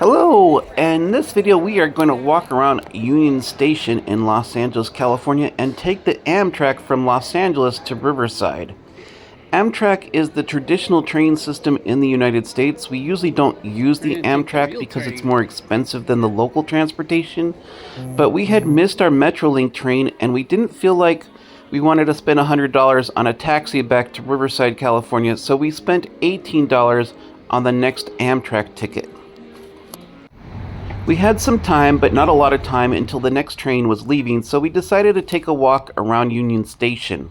Hello, and in this video we are going to walk around Union Station in Los Angeles, California and take the Amtrak from Los Angeles to Riverside. Amtrak is the traditional train system in the United States. We usually don't use the Amtrak because it's more expensive than the local transportation, but we had missed our Metrolink train and we didn't feel like we wanted to spend $100 on a taxi back to Riverside, California, so we spent $18 on the next Amtrak ticket. We had some time, but not a lot of time until the next train was leaving, so we decided to take a walk around Union Station.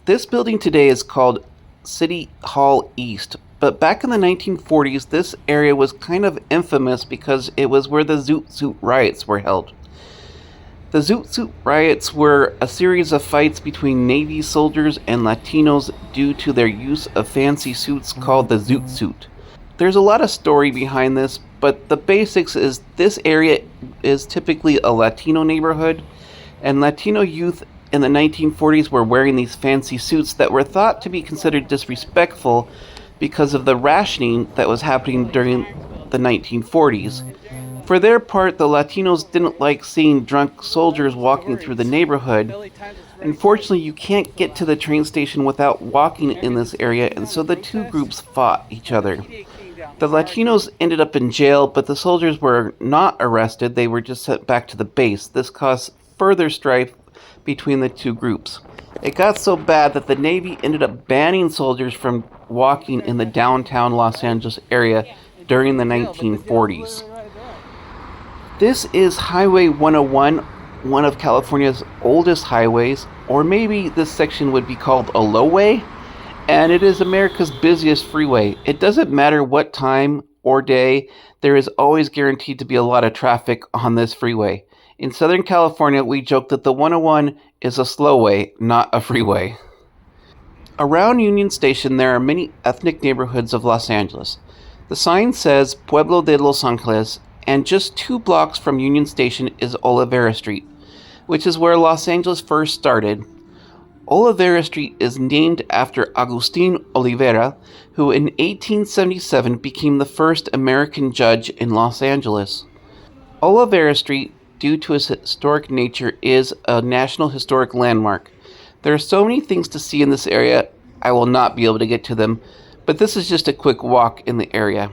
This building today is called City Hall East, but back in the 1940s, this area was kind of infamous because it was where the Zoot Suit Riots were held. The Zoot Suit Riots were a series of fights between Navy soldiers and Latinos due to their use of fancy suits called the Zoot Suit. There's a lot of story behind this, but the basics is this area is typically a Latino neighborhood, and Latino youth in the 1940s were wearing these fancy suits that were thought to be considered disrespectful because of the rationing that was happening during the 1940s. For their part, the Latinos didn't like seeing drunk soldiers walking through the neighborhood. Unfortunately, you can't get to the train station without walking in this area, and so the two groups fought each other. The Latinos ended up in jail, but the soldiers were not arrested. They were just sent back to the base. This caused further strife between the two groups. It got so bad that the Navy ended up banning soldiers from walking in the downtown Los Angeles area during the 1940s. This is Highway 101, one of California's oldest highways, or maybe this section would be called a lowway, and it is America's busiest freeway. It doesn't matter what time or day, there is always guaranteed to be a lot of traffic on this freeway. In Southern California, we joke that the 101 is a slowway, not a freeway. Around Union Station, there are many ethnic neighborhoods of Los Angeles. The sign says Pueblo de Los Angeles, and just 2 blocks from Union Station is Olivera Street, which is where Los Angeles first started. Olivera Street is named after Agustín Olivera, who in 1877 became the first American judge in Los Angeles. Olivera Street, due to its historic nature, is a National Historic Landmark. There are so many things to see in this area, I will not be able to get to them, but this is just a quick walk in the area.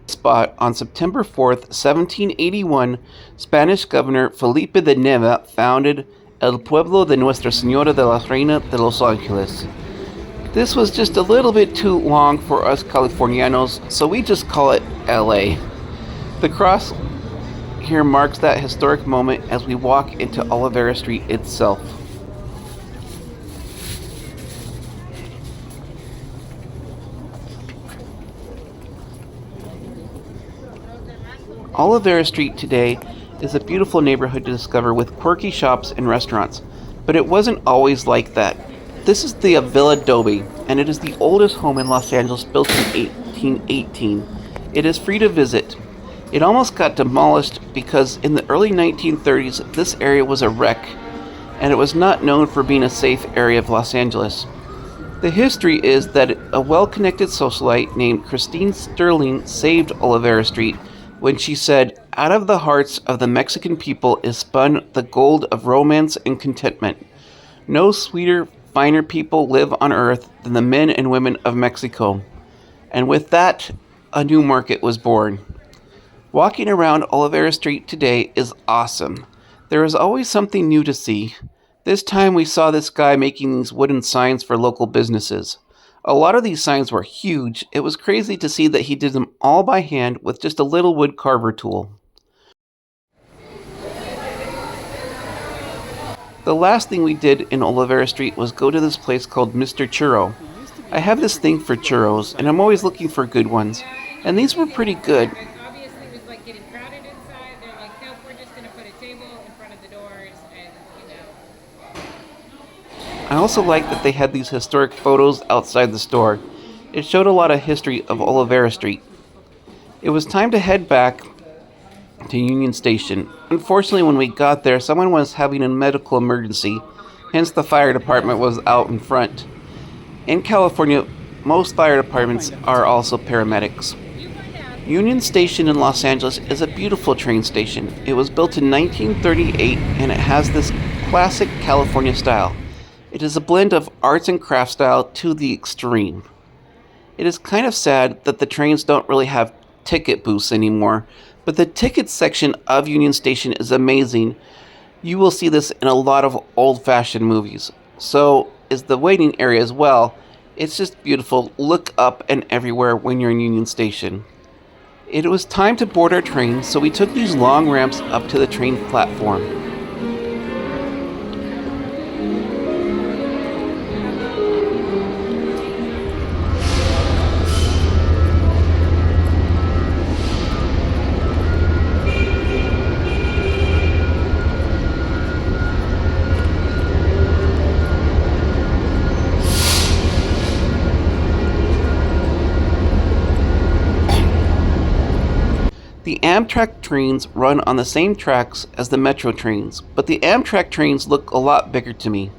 Spot on September 4th, 1781, Spanish Governor Felipe de Neva founded El Pueblo de Nuestra Señora de la Reina de Los Ángeles. This was just a little bit too long for us Californianos, so we just call it LA. The cross here marks that historic moment as we walk into Olivera Street itself. Olivera Street today is a beautiful neighborhood to discover with quirky shops and restaurants, but it wasn't always like that. This is the Villa Adobe, and it is the oldest home in Los Angeles, built in 1818. It is free to visit. It almost got demolished because in the early 1930s this area was a wreck, and it was not known for being a safe area of Los Angeles. The history is that a well-connected socialite named Christine Sterling saved Olivera Street when she said, "Out of the hearts of the Mexican people is spun the gold of romance and contentment. No sweeter, finer people live on earth than the men and women of Mexico." And with that, a new market was born. Walking around Olivera Street today is awesome. There is always something new to see. This time we saw this guy making these wooden signs for local businesses. A lot of these signs were huge. It was crazy to see that he did them all by hand with just a little wood carver tool. The last thing we did in Olivera Street was go to this place called Mr. Churro. I have this thing for churros, and I'm always looking for good ones. And these were pretty good. Obviously, it was like getting crowded inside. They're like, nope, we're just going to put a table in front of the doors and, I also liked that they had these historic photos outside the store. It showed a lot of history of Olivera Street. It was time to head back to Union Station. Unfortunately, when we got there, someone was having a medical emergency, hence the fire department was out in front. In California, most fire departments are also paramedics. You find out Union Station in Los Angeles is a beautiful train station. It was built in 1938 and it has this classic California style. It is a blend of arts and crafts style to the extreme. It is kind of sad that the trains don't really have ticket booths anymore, but the ticket section of Union Station is amazing. You will see this in a lot of old-fashioned movies. So is the waiting area as well. It's just beautiful. Look up and everywhere when you're in Union Station. It was time to board our train, so we took these long ramps up to the train platform. The Amtrak trains run on the same tracks as the Metro trains, but the Amtrak trains look a lot bigger to me.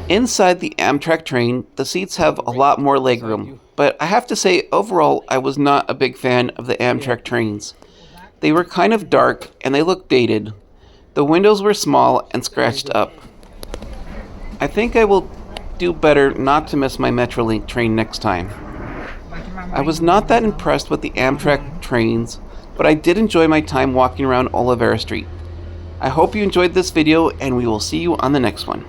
Inside the Amtrak train, the seats have a lot more legroom, but I have to say overall I was not a big fan of the Amtrak trains. They were kind of dark and they looked dated. The windows were small and scratched up. I think I will do better not to miss my Metrolink train next time. I was not that impressed with the Amtrak trains, but I did enjoy my time walking around Olivera Street. I hope you enjoyed this video and we will see you on the next one.